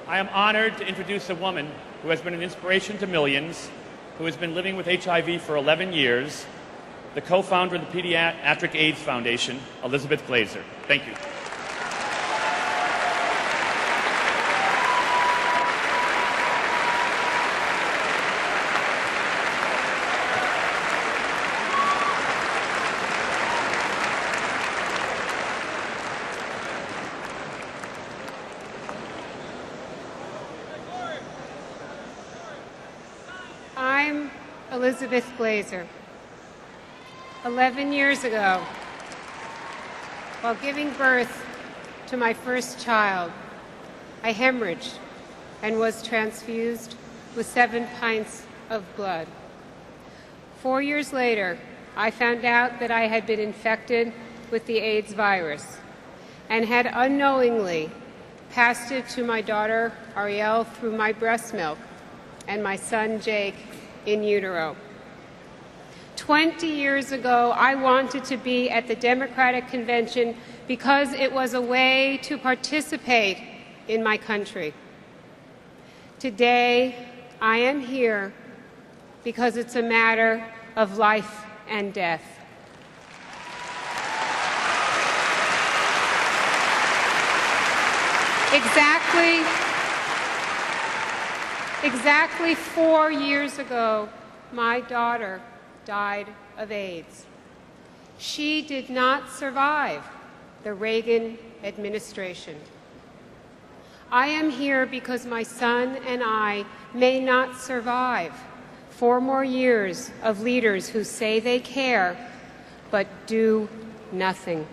I am honored to introduce a woman who has been an inspiration to millions, who has been living with HIV for 11 years, the co-founder of the Pediatric AIDS Foundation, Elizabeth Glaser. Thank you. I'm Elizabeth Glaser. 11 years ago, while giving birth to my first child, I hemorrhaged and was transfused with 7 pints of blood. 4 years later, I found out that I had been infected with the AIDS virus and had unknowingly passed it to my daughter Ariel through my breast milk and my son Jake in utero. 20 years ago, I wanted to be at the Democratic Convention because it was a way to participate in my country. Today, I am here because it's a matter of life and death. Exactly 4 years ago, my daughter died of AIDS. She did not survive the Reagan administration. I am here because my son and I may not survive 4 more years of leaders who say they care but do nothing.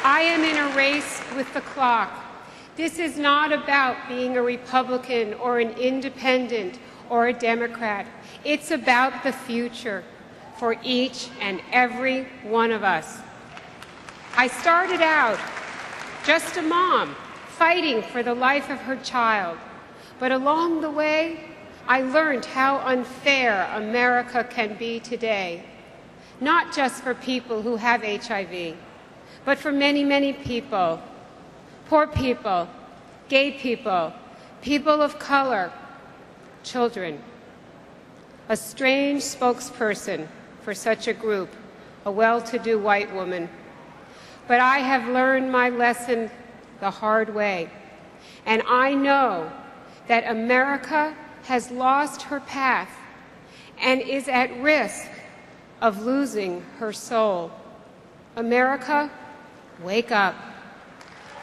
I am in a race with the clock. This is not about being a Republican or an independent or a Democrat. It's about the future for each and every one of us. I started out just a mom fighting for the life of her child, but along the way, I learned how unfair America can be today, not just for people who have HIV, but for many, many people, poor people, gay people, people of color, children. A strange spokesperson for such a group, a well-to-do white woman. But I have learned my lesson the hard way, and I know that America has lost her path and is at risk of losing her soul. America, wake up.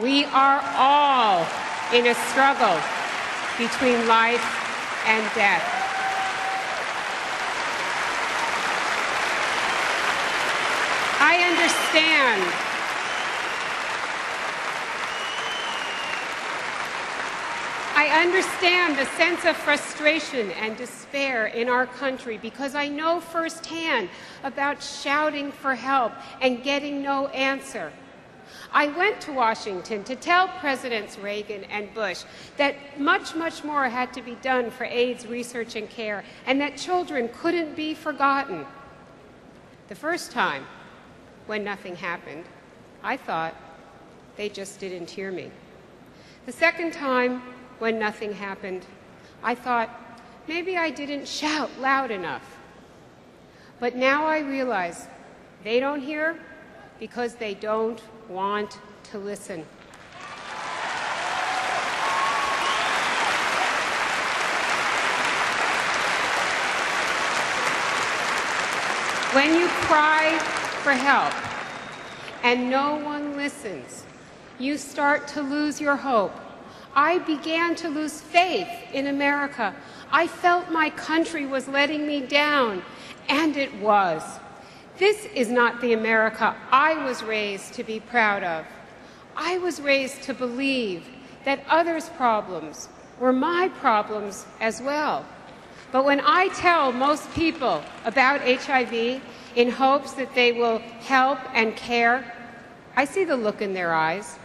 We are all in a struggle between life and death. I understand the sense of frustration and despair in our country because I know firsthand about shouting for help and getting no answer. I went to Washington to tell Presidents Reagan and Bush that much, much more had to be done for AIDS research and care, and that children couldn't be forgotten. The first time, when nothing happened, I thought they just didn't hear me. The second time, when nothing happened, I thought maybe I didn't shout loud enough. But now I realize they don't hear because they don't want to listen. When you cry for help and no one listens, you start to lose your hope. I began to lose faith in America. I felt my country was letting me down, and it was. This is not the America I was raised to be proud of. I was raised to believe that others' problems were my problems as well. But when I tell most people about HIV in hopes that they will help and care, I see the look in their eyes.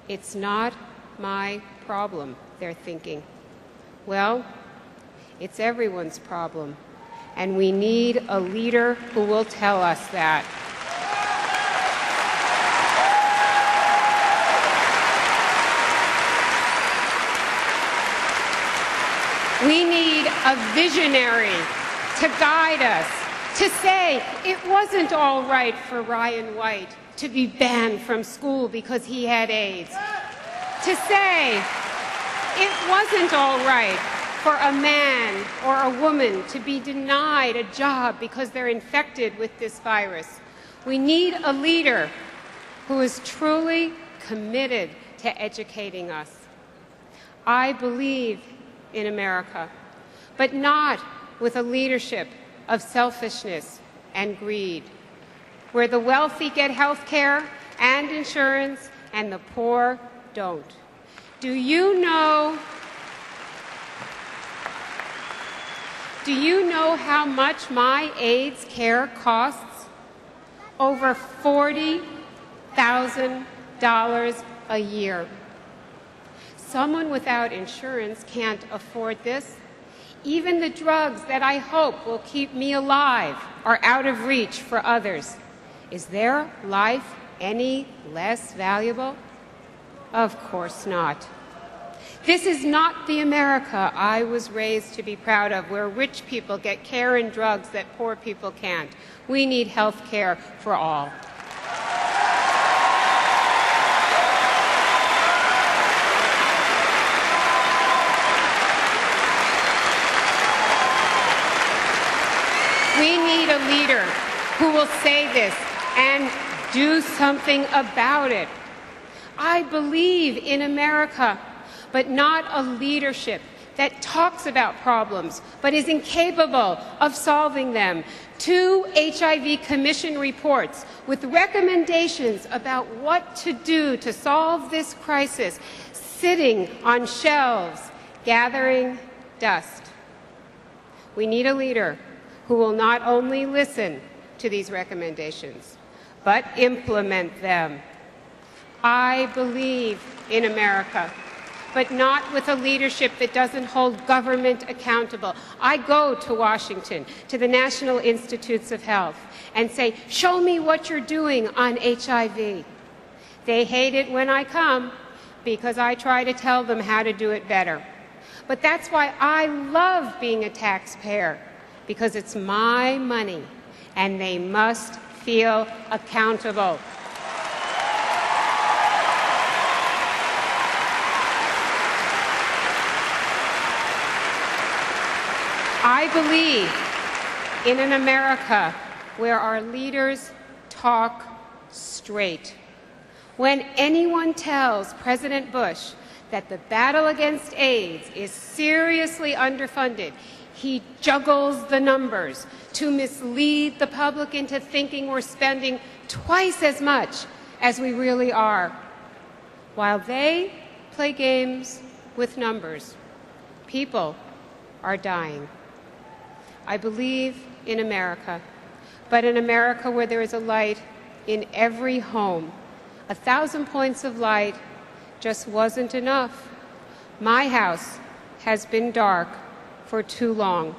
It's not my problem, they're thinking. Well, it's everyone's problem. And we need a leader who will tell us that. We need a visionary to guide us, to say it wasn't all right for Ryan White to be banned from school because he had AIDS, to say it wasn't all right for a man or a woman to be denied a job because they're infected with this virus. We need a leader who is truly committed to educating us. I believe in America, but not with a leadership of selfishness and greed, where the wealthy get health care and insurance and the poor don't. Do you know how much my AIDS care costs? Over $40,000 a year. Someone without insurance can't afford this. Even the drugs that I hope will keep me alive are out of reach for others. Is their life any less valuable? Of course not. This is not the America I was raised to be proud of, where rich people get care and drugs that poor people can't. We need health care for all. We need a leader who will say this and do something about it. I believe in America, but not a leadership that talks about problems but is incapable of solving them. 2 HIV Commission reports with recommendations about what to do to solve this crisis sitting on shelves, gathering dust. We need a leader who will not only listen to these recommendations, but implement them. I believe in America, but not with a leadership that doesn't hold government accountable. I go to Washington, to the National Institutes of Health, and say, show me what you're doing on HIV. They hate it when I come because I try to tell them how to do it better. But that's why I love being a taxpayer, because it's my money, and they must feel accountable. I believe in an America where our leaders talk straight. When anyone tells President Bush that the battle against AIDS is seriously underfunded, he juggles the numbers to mislead the public into thinking we're spending twice as much as we really are. While they play games with numbers, people are dying. I believe in America, but in America where there is a light in every home. 1,000 points of light just wasn't enough. My house has been dark for too long.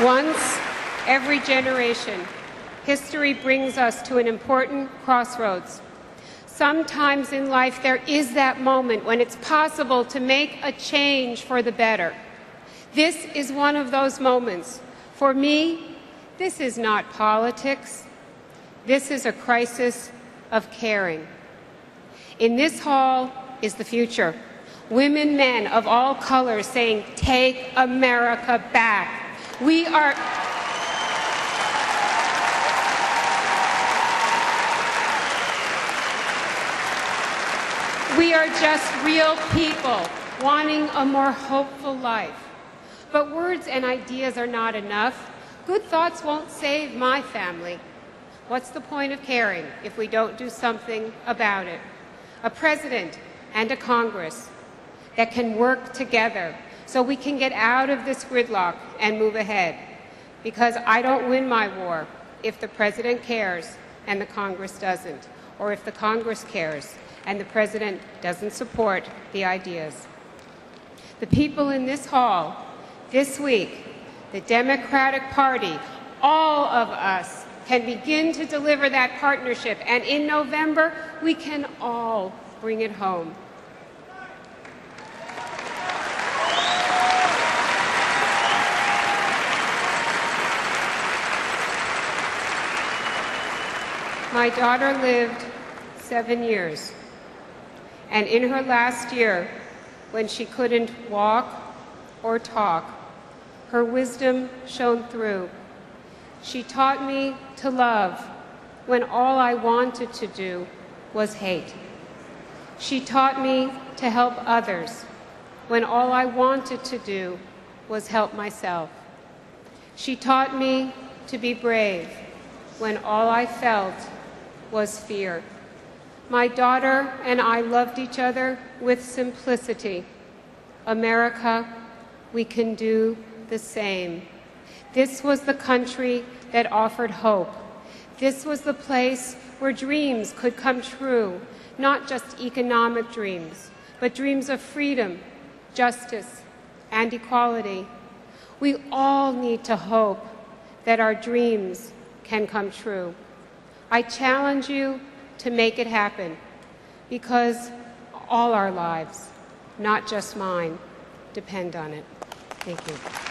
Once every generation, history brings us to an important crossroads. Sometimes in life there is that moment when it's possible to make a change for the better. This is one of those moments. For me, this is not politics. This is a crisis of caring. In this hall is the future. Women, men of all colors saying, take America back. We are just real people wanting a more hopeful life. But words and ideas are not enough. Good thoughts won't save my family. What's the point of caring if we don't do something about it? A president and a Congress that can work together so we can get out of this gridlock and move ahead. Because I don't win my war if the president cares and the Congress doesn't. or if the Congress cares and the President doesn't support the ideas. The people in this hall this week, the Democratic Party, all of us can begin to deliver that partnership, and in November, we can all bring it home. My daughter lived 7 years, and in her last year, when she couldn't walk or talk, her wisdom shone through. She taught me to love when all I wanted to do was hate. She taught me to help others when all I wanted to do was help myself. She taught me to be brave when all I felt was fear. My daughter and I loved each other with simplicity. America, we can do the same. This was the country that offered hope. This was the place where dreams could come true, not just economic dreams, but dreams of freedom, justice, and equality. We all need to hope that our dreams can come true. I challenge you to make it happen, because all our lives, not just mine, depend on it. Thank you.